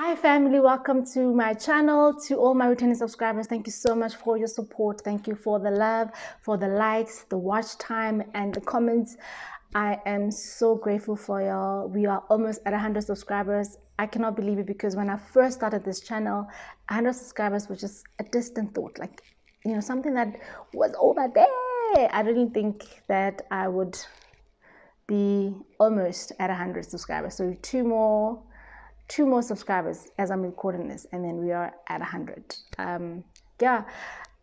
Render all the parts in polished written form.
Hi family, welcome to my channel. To all my returning subscribers, thank you so much for your support. Thank you for the love, for the likes, the watch time, and the comments. I am so grateful for y'all. We are almost at 100 subscribers. I cannot believe it because when I first started this channel, 100 subscribers was just a distant thought, like, something that was over there. I didn't think that I would be almost at 100 subscribers. So two more subscribers as I'm recording this, and then we are at 100. Yeah,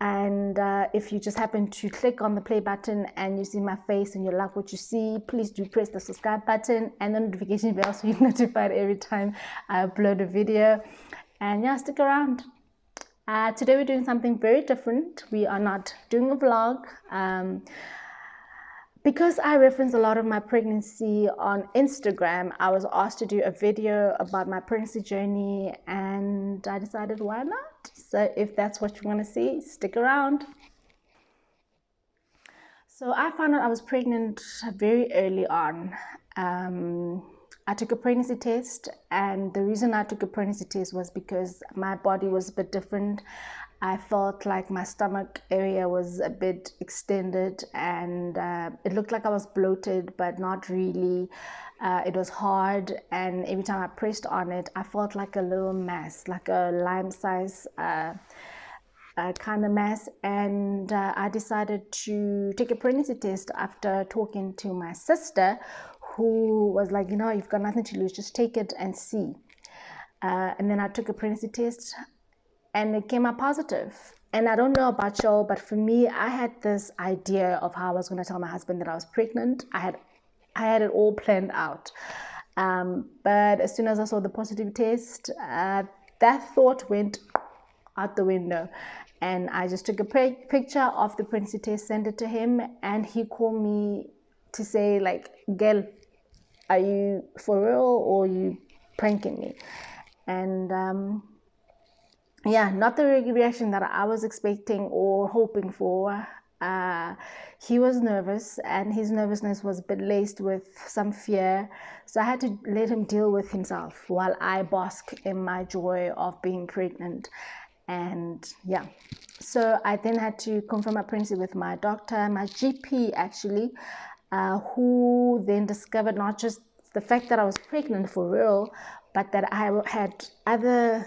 and if you just happen to click on the play button and you see my face and you like what you see, please do press the subscribe button and the notification bell so you're notified every time I upload a video. And yeah, stick around. Today we're doing something very different. We are not doing a vlog. Because I reference a lot of my pregnancy on Instagram, I was asked to do a video about my pregnancy journey, and I decided, why not? So if that's what you want to see, stick around. So I found out I was pregnant very early on. I took a pregnancy test, and the reason I took a pregnancy test was because my body was a bit different. I felt like my stomach area was a bit extended, and it looked like I was bloated, but not really. It was hard, and every time I pressed on it, I felt like a little mass, like a lime size kind of mass. And I decided to take a pregnancy test after talking to my sister, who was like, you've got nothing to lose, just take it and see. And then I took a pregnancy test, and it came out positive. And I don't know about y'all, but for me, I had this idea of how I was going to tell my husband that I was pregnant. I had it all planned out. But as soon as I saw the positive test, that thought went out the window. And I just took a picture of the pregnancy test, sent it to him, and he called me to say, like, girl, are you for real or are you pranking me? And yeah, not the reaction that I was expecting or hoping for. He was nervous, and his nervousness was a bit laced with some fear. So I had to let him deal with himself while I bask in my joy of being pregnant. And yeah, so I then had to confirm my pregnancy with my doctor, my GP actually, who then discovered not just the fact that I was pregnant for real, but that I had other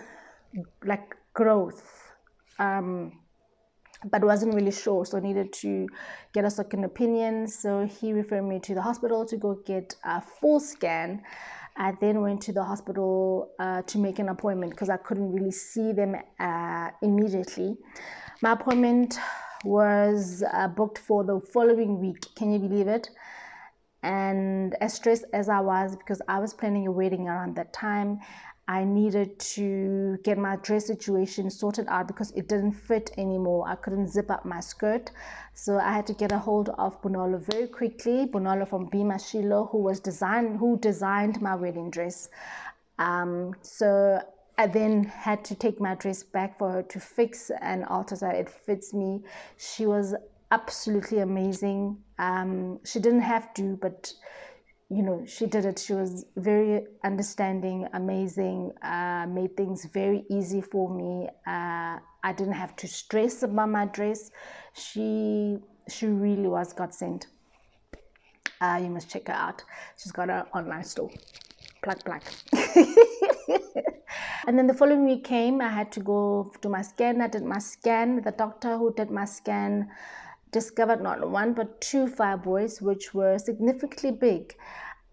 like growth, but wasn't really sure, so needed to get a second opinion. So he referred me to the hospital to go get a full scan. I then went to the hospital to make an appointment because I couldn't really see them immediately. My appointment was booked for the following week. Can you believe it? And as stressed as I was, because I was planning a wedding around that time, I needed to get my dress situation sorted out because it didn't fit anymore. I couldn't zip up my skirt. So I had to get a hold of Bonolo very quickly. Bonolo from Bima Shilo, who designed my wedding dress. So I then had to take my dress back for her to fix and alter so it fits me. She was absolutely amazing. She didn't have to, but she did it. She was very understanding, amazing, made things very easy for me. I didn't have to stress about my dress. She really was God sent. You must check her out. She's got an online store. Plug. And then the following week came. I had to go do my scan. I did my scan. The doctor who did my scan discovered not one but two fibroids, which were significantly big.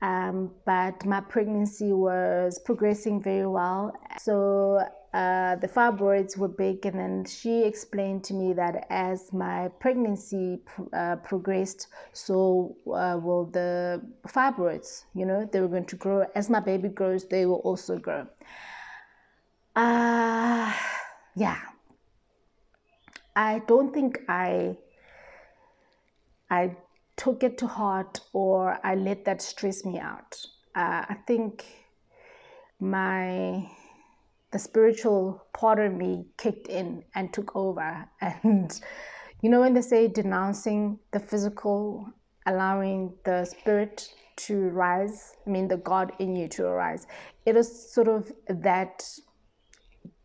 But my pregnancy was progressing very well. So the fibroids were big, and then she explained to me that as my pregnancy progressed, so will the fibroids, they were going to grow. As my baby grows, they will also grow. Yeah, I don't think I took it to heart or I let that stress me out. I think the spiritual part of me kicked in and took over. And when they say denouncing the physical, allowing the spirit to rise, the God in you to arise, it is sort of that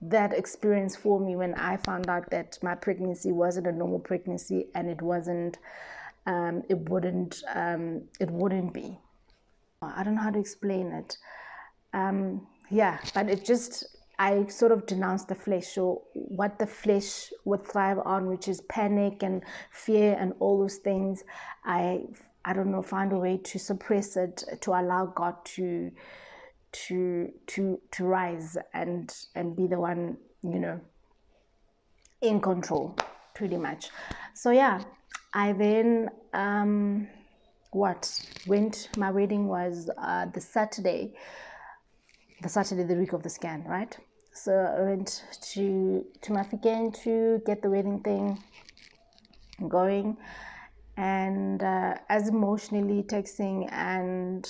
that experience for me when I found out that my pregnancy wasn't a normal pregnancy, and it wasn't, it wouldn't be. I don't know how to explain it. Yeah, but it just, I sort of denounced the flesh. So what the flesh would thrive on, which is panic and fear and all those things, I don't know, find a way to suppress it, to allow God to rise and be the one, you know, in control, pretty much. So yeah, I then my wedding was the Saturday, the week of the scan, right? So I went to Mafeking to get the wedding thing going, and as emotionally taxing and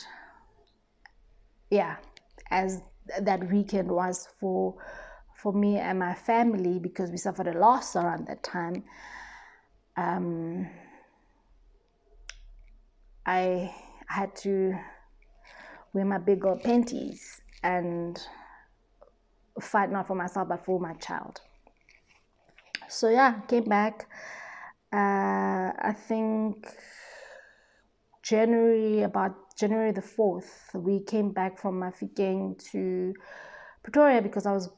yeah, as that weekend was for me and my family, because we suffered a loss around that time, I had to wear my big old panties and fight not for myself but for my child. So yeah, came back. I think about January the 4th, we came back from Mafeking to Pretoria because I was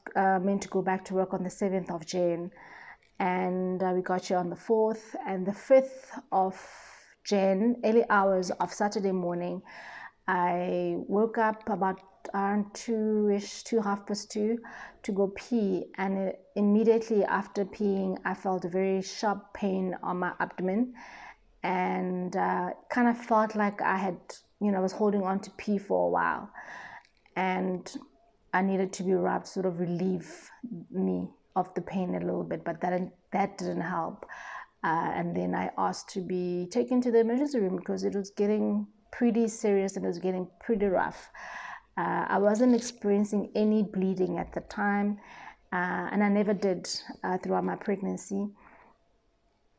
meant to go back to work on the 7th of Jan, and we got here on the 4th, and the 5th of Jan, early hours of Saturday morning, I woke up about around 2-ish, 2:30 to go pee, and immediately after peeing, I felt a very sharp pain on my abdomen, and kind of felt like I had, I was holding on to pee for a while, and I needed to be rubbed, sort of relieve me of the pain a little bit, but that didn't help. And then I asked to be taken to the emergency room because it was getting pretty serious and it was getting pretty rough. I wasn't experiencing any bleeding at the time, and I never did throughout my pregnancy.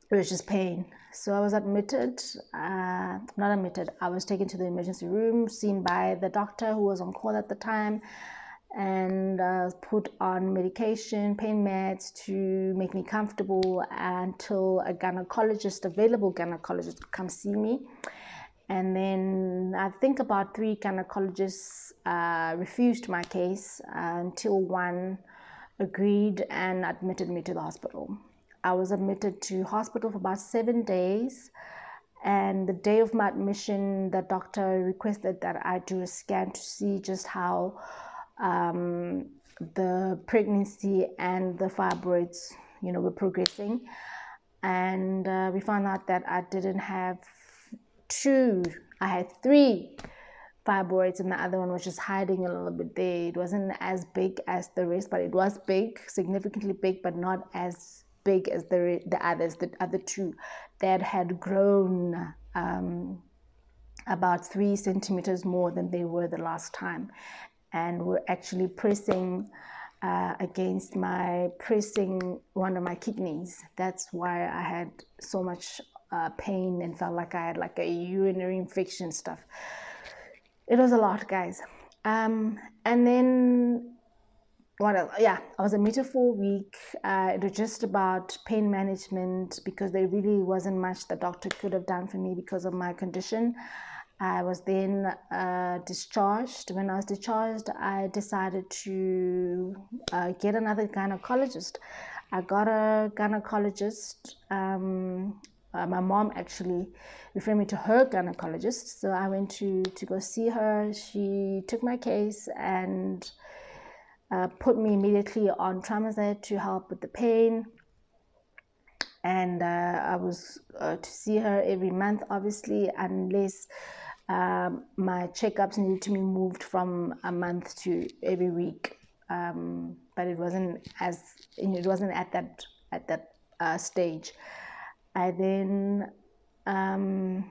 It was just pain. So I was admitted, not admitted, I was taken to the emergency room, seen by the doctor who was on call at the time, and put on medication, pain meds to make me comfortable until a available gynecologist would come see me. And then I think about 3 gynecologists refused my case until one agreed and admitted me to the hospital. I was admitted to hospital for about 7 days, and the day of my admission, the doctor requested that I do a scan to see just how the pregnancy and the fibroids, were progressing. And we found out that I didn't have 2, I had 3 fibroids, and the other one was just hiding a little bit there. It wasn't as big as the rest, but it was big, significantly big, but not as big as the other 2 that had grown about 3 centimeters more than they were the last time, and were actually pressing against one of my kidneys. That's why I had so much pain and felt like I had like a urinary infection stuff. It was a lot, guys. And then what else? Yeah, I was admitted for a week. It was just about pain management because there really wasn't much the doctor could have done for me because of my condition. I was then discharged. When I was discharged, I decided to get another gynecologist. I got a gynecologist. My mom actually referred me to her gynecologist. So I went to go see her. She took my case and put me immediately on Tramadol to help with the pain. And I was to see her every month, obviously, unless my checkups needed to be moved from a month to every week. But it wasn't at that stage. I then the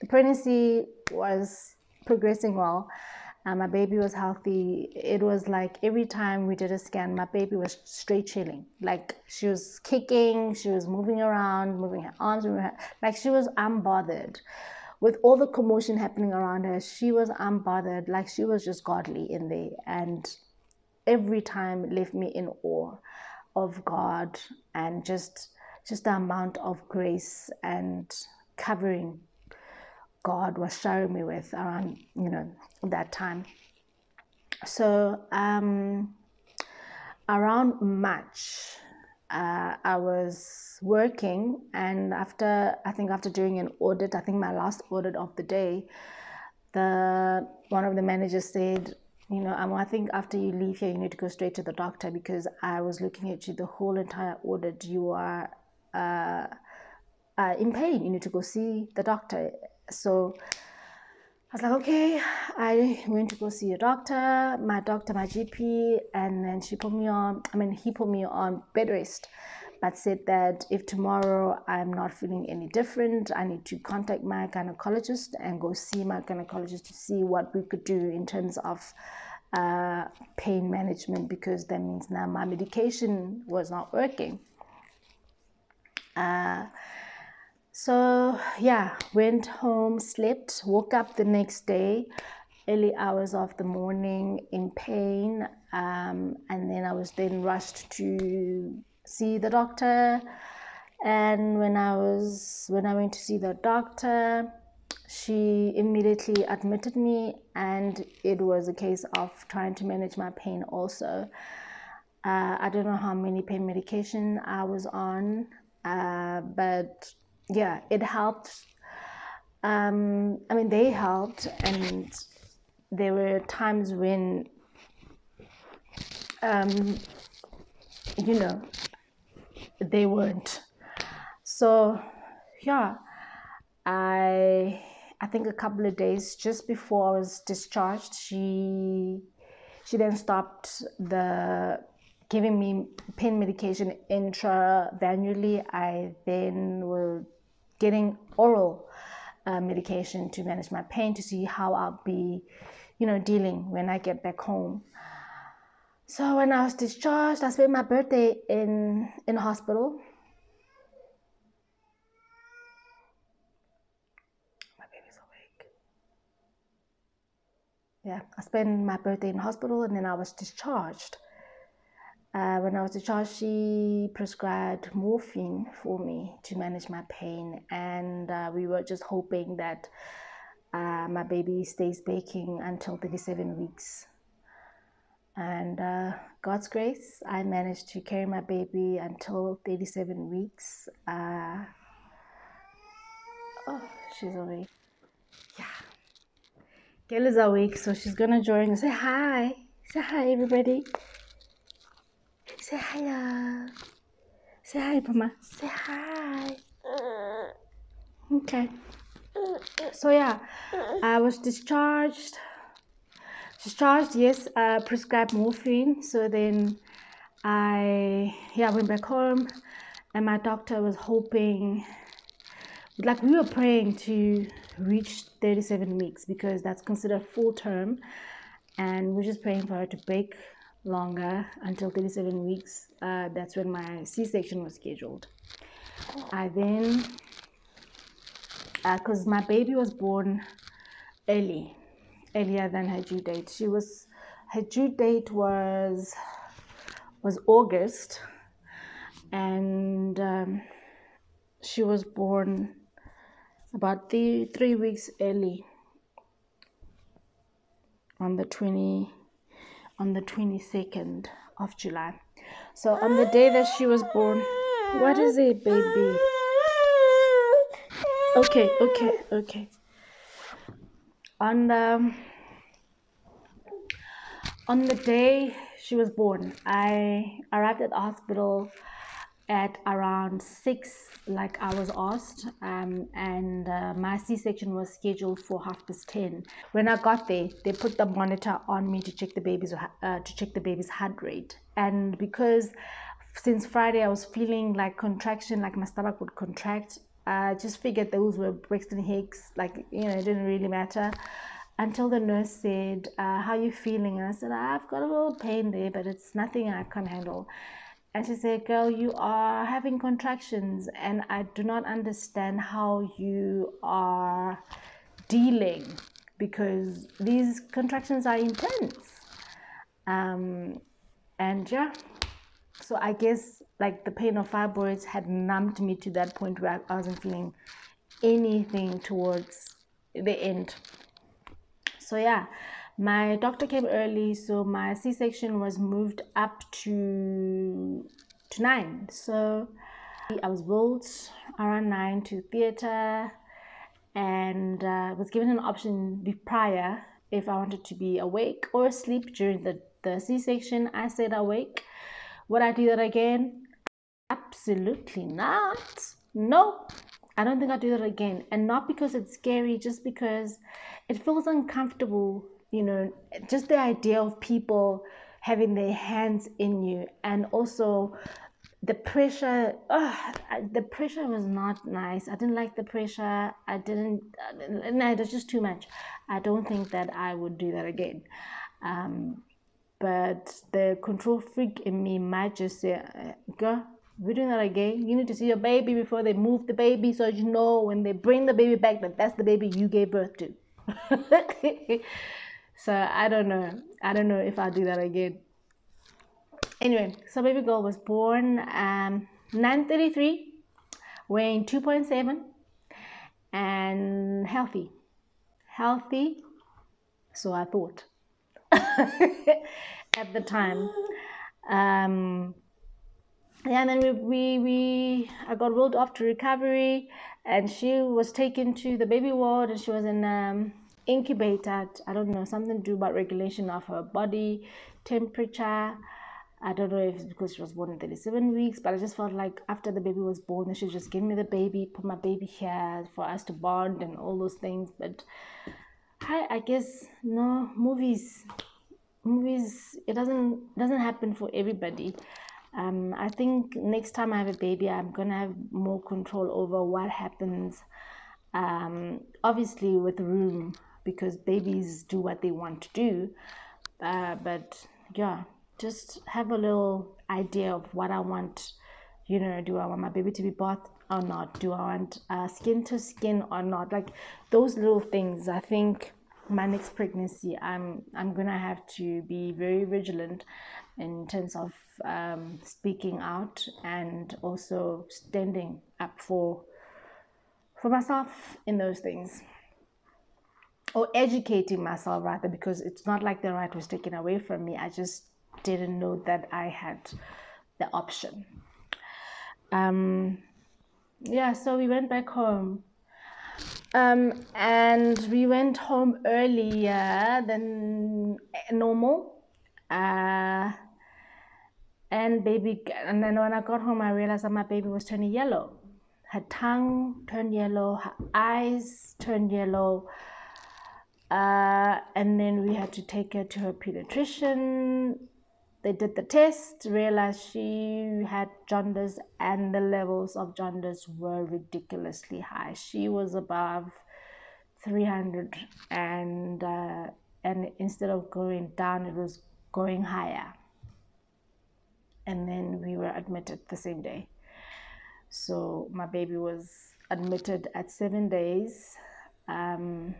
pregnancy was progressing well. My baby was healthy. It was like every time we did a scan, my baby was straight chilling. Like she was kicking, she was moving around, moving her arms, like she was unbothered, with all the commotion happening around her, she was unbothered, like she was just godly in there. And every time it left me in awe of God, and just the amount of grace and covering God was showering me with around, that time. So around March, I was working, and after doing an audit, I think my last audit of the day, one of the managers said, I think after you leave here, you need to go straight to the doctor, because I was looking at you the whole entire audit. You are in pain. You need to go see the doctor. So I was like, okay. I went to go see a doctor, my GP, and then he put me on bed rest, but said that if tomorrow I'm not feeling any different, I need to contact my gynecologist and go see my gynecologist to see what we could do in terms of pain management, because that means now my medication was not working. So yeah, went home, slept, woke up the next day, early hours of the morning in pain, and then I was then rushed to see the doctor. And when I went to see the doctor, she immediately admitted me, and it was a case of trying to manage my pain also. I don't know how many pain medication I was on, but yeah, it helped. They helped, and there were times when, they weren't. So, yeah, I think a couple of days just before I was discharged, she then stopped giving me pain medication intravenously. I then was getting oral medication to manage my pain, to see how I'll be, dealing when I get back home. So when I was discharged, I spent my birthday in hospital. My baby's awake. Yeah, I spent my birthday in hospital, and then I was discharged. When I was discharged, she prescribed morphine for me to manage my pain, and we were just hoping that my baby stays baking until 37 weeks. And God's grace, I managed to carry my baby until 37 weeks. She's awake. Yeah. Gail is awake, so she's gonna join us. Say hi. Say hi, everybody. Say hello. Say hi, Mama. Say hi. Okay. So yeah, I was discharged. Yes, prescribed morphine. So then I went back home, and my doctor was hoping, like, we were praying to reach 37 weeks, because that's considered full term, and we're just praying for her to bake longer until 37 weeks. That's when my C-section was scheduled. I then, because my baby was born earlier than her due date. Her due date was August, and she was born about 3 weeks early, on the 22nd of July. So on the day that she was born, what is it, baby? Okay. On the day she was born, I arrived at the hospital at around 6, like I was asked, and my C-section was scheduled for 10:30. When I got there, they put the monitor on me to check the baby's heart rate, and because since Friday I was feeling like contraction, like my stomach would contract, I just figured those were Braxton Hicks, like, it didn't really matter, until the nurse said, how are you feeling? And I said, I've got a little pain there, but it's nothing I can't handle. and she said, girl, you are having contractions and I do not understand how you are dealing, because these contractions are intense. And yeah, so I guess like the pain of fibroids had numbed me to that point where I wasn't feeling anything towards the end. So yeah, my doctor came early, so my C-section was moved up to 9. So I was wheeled around 9 to theater, and was given an option prior if I wanted to be awake or asleep during the C-section. I said awake. Would I do that again? Absolutely not. No, I don't think I'll do that again. And not because it's scary, just because it feels uncomfortable, you know, just the idea of people having their hands in you. And also the pressure, the pressure was not nice. I didn't like the pressure. No, it was just too much. I don't think that I would do that again. But the control freak in me might just say, girl, we're doing that again. You need to see your baby before they move the baby, so you know when they bring the baby back that that's the baby you gave birth to. So I don't know if I'll do that again. Anyway, so baby girl was born 9:33, weighing 2.7, and healthy, so I thought. At the time. Yeah, and then I got rolled off to recovery, and she was taken to the baby ward, and she was in incubator. I don't know, something to do about regulation of her body temperature. I don't know if it's because she was born in 37 weeks, but I just felt like after the baby was born, they should just give me the baby, put my baby here for us to bond and all those things. But I guess no, movies, it doesn't happen for everybody. I think next time I have a baby, I'm gonna have more control over what happens. Obviously with room, because babies do what they want to do. But yeah, just have a little idea of what I want. You know, do I want my baby to be bathed or not? Do I want skin to skin or not? Like those little things. I think my next pregnancy, I'm gonna have to be very vigilant in terms of speaking out, and also standing up for myself in those things, or educating myself rather, because it's not like the right was taken away from me. I just didn't know that I had the option. Yeah, so we went back home. And we went home earlier than normal. And then when I got home, I realized that my baby was turning yellow. Her tongue turned yellow, her eyes turned yellow. And then we had to take her to her pediatrician. They did the test, realized she had jaundice, and the levels of jaundice were ridiculously high. She was above 300, and instead of going down, it was going higher. And then we were admitted the same day. So my baby was admitted at 7 days, and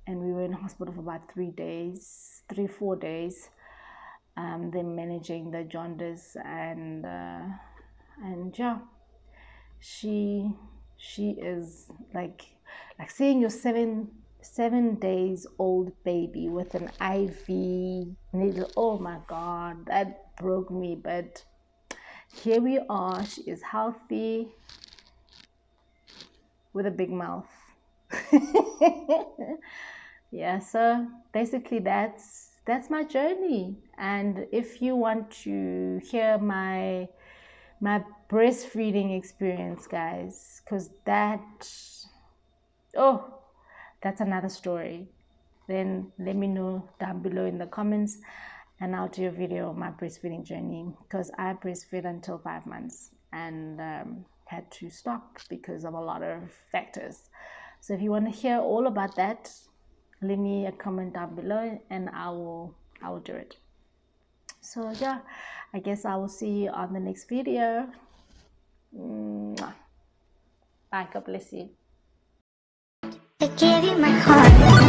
we were in hospital for about 4 days. Them managing the jaundice, and yeah, she is like seeing your 7 days old baby with an IV needle. Oh my God, that broke me. But here we are. She is healthy with a big mouth. Yeah, so basically that's my journey. And if you want to hear my breastfeeding experience, guys, because that's another story, then let me know down below in the comments, and I'll do a video of my breastfeeding journey, because I breastfed until 5 months and had to stop because of a lot of factors. So if you want to hear all about that, leave me a comment down below and I will do it. So yeah, I guess I will see you on the next video. Bye, God bless you. I gave you my heart.